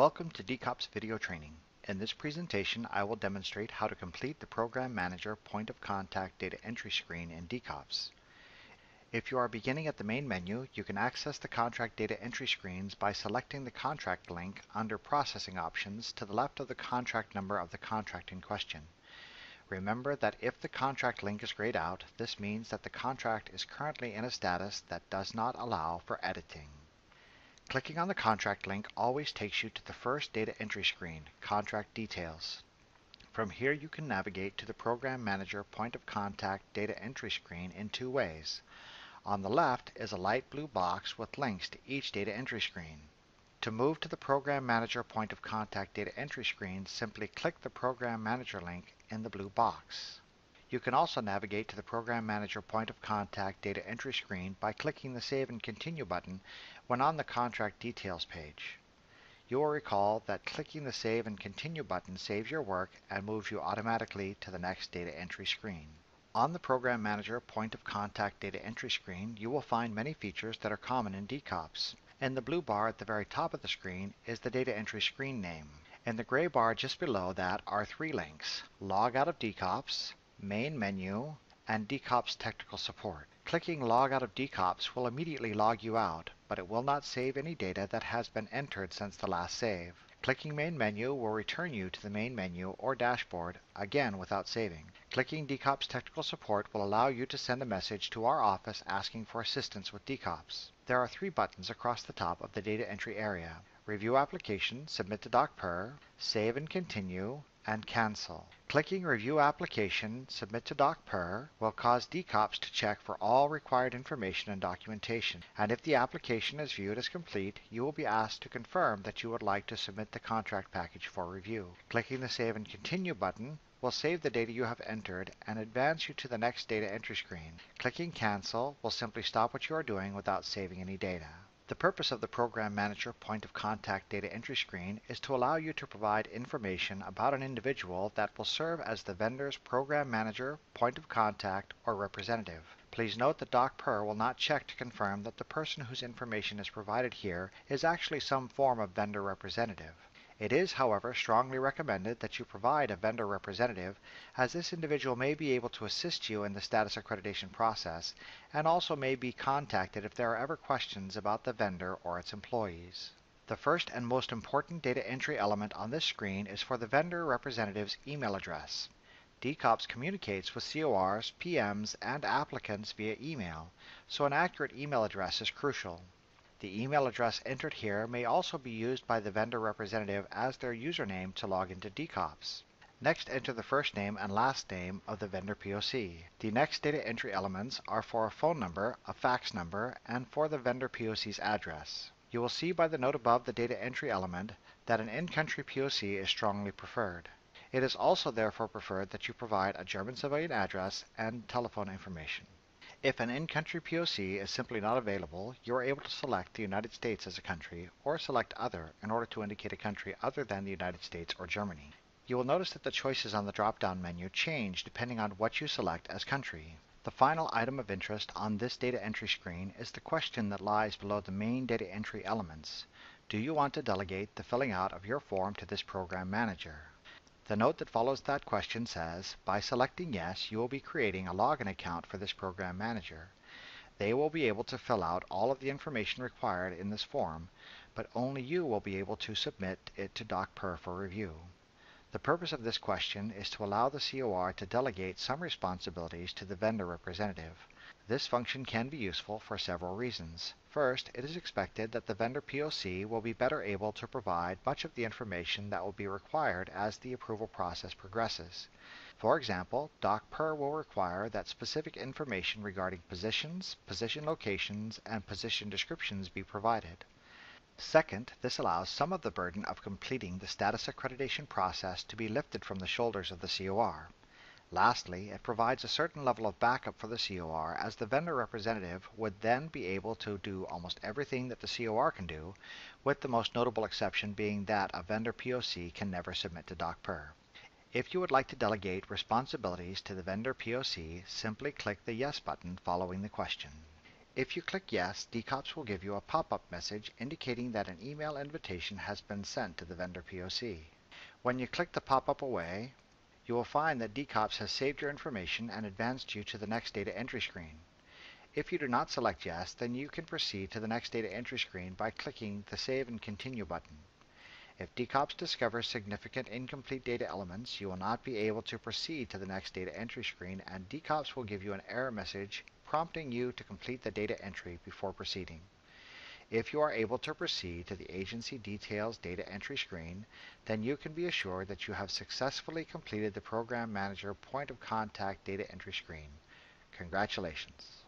Welcome to DCOPS video training. In this presentation, I will demonstrate how to complete the Program Manager Point of Contact data entry screen in DCOPS. If you are beginning at the main menu, you can access the contract data entry screens by selecting the contract link under Processing Options to the left of the contract number of the contract in question. Remember that if the contract link is grayed out, this means that the contract is currently in a status that does not allow for editing. Clicking on the contract link always takes you to the first data entry screen, Contract Details. From here you can navigate to the Program Manager Point of Contact data entry screen in two ways. On the left is a light blue box with links to each data entry screen. To move to the Program Manager Point of Contact data entry screen, simply click the Program Manager link in the blue box. You can also navigate to the Program Manager Point of Contact data entry screen by clicking the Save and Continue button when on the Contract Details page. You will recall that clicking the Save and Continue button saves your work and moves you automatically to the next data entry screen. On the Program Manager Point of Contact data entry screen, you will find many features that are common in DCOPS. In the blue bar at the very top of the screen is the data entry screen name. In the gray bar just below that are three links: Log Out of DCOPS, Main Menu, and DCOPS Technical Support. Clicking Log Out of DCOPS will immediately log you out, but it will not save any data that has been entered since the last save. Clicking Main Menu will return you to the main menu or dashboard, again without saving. Clicking DCOPS Technical Support will allow you to send a message to our office asking for assistance with DCOPS. There are three buttons across the top of the data entry area: Review Application, Submit to DOCPER, Save and Continue, and Cancel. Clicking Review Application, Submit to DOCPER will cause DCOPS to check for all required information and documentation, and if the application is viewed as complete, you will be asked to confirm that you would like to submit the contract package for review. Clicking the Save and Continue button will save the data you have entered and advance you to the next data entry screen. Clicking Cancel will simply stop what you are doing without saving any data. The purpose of the Program Manager Point of Contact data entry screen is to allow you to provide information about an individual that will serve as the vendor's Program Manager, Point of Contact, or representative. Please note that DOCPER will not check to confirm that the person whose information is provided here is actually some form of vendor representative. It is, however, strongly recommended that you provide a vendor representative, as this individual may be able to assist you in the status accreditation process and also may be contacted if there are ever questions about the vendor or its employees. The first and most important data entry element on this screen is for the vendor representative's email address. DCOPS communicates with CORs, PMs, and applicants via email, so an accurate email address is crucial. The email address entered here may also be used by the vendor representative as their username to log into DCOPS. Next, enter the first name and last name of the vendor POC. The next data entry elements are for a phone number, a fax number, and for the vendor POC's address. You will see by the note above the data entry element that an in-country POC is strongly preferred. It is also therefore preferred that you provide a German civilian address and telephone information. If an in-country POC is simply not available, you are able to select the United States as a country or select Other in order to indicate a country other than the United States or Germany. You will notice that the choices on the drop-down menu change depending on what you select as country. The final item of interest on this data entry screen is the question that lies below the main data entry elements. Do you want to delegate the filling out of your form to this program manager? The note that follows that question says, by selecting yes, you will be creating a login account for this program manager. They will be able to fill out all of the information required in this form, but only you will be able to submit it to DOCPER for review. The purpose of this question is to allow the COR to delegate some responsibilities to the vendor representative. This function can be useful for several reasons. First, it is expected that the vendor POC will be better able to provide much of the information that will be required as the approval process progresses. For example, DOCPER will require that specific information regarding positions, position locations, and position descriptions be provided. Second, this allows some of the burden of completing the status accreditation process to be lifted from the shoulders of the COR. Lastly, it provides a certain level of backup for the COR, as the vendor representative would then be able to do almost everything that the COR can do, with the most notable exception being that a vendor POC can never submit to DOCPER. If you would like to delegate responsibilities to the vendor POC, simply click the Yes button following the question. If you click Yes, DCOPS will give you a pop-up message indicating that an email invitation has been sent to the vendor POC. When you click the pop-up away, you will find that DCOPS has saved your information and advanced you to the next data entry screen. If you do not select Yes, then you can proceed to the next data entry screen by clicking the Save and Continue button. If DCOPS discovers significant incomplete data elements, you will not be able to proceed to the next data entry screen, and DCOPS will give you an error message prompting you to complete the data entry before proceeding. If you are able to proceed to the Agency Details data entry screen, then you can be assured that you have successfully completed the Program Manager Point of Contact data entry screen. Congratulations!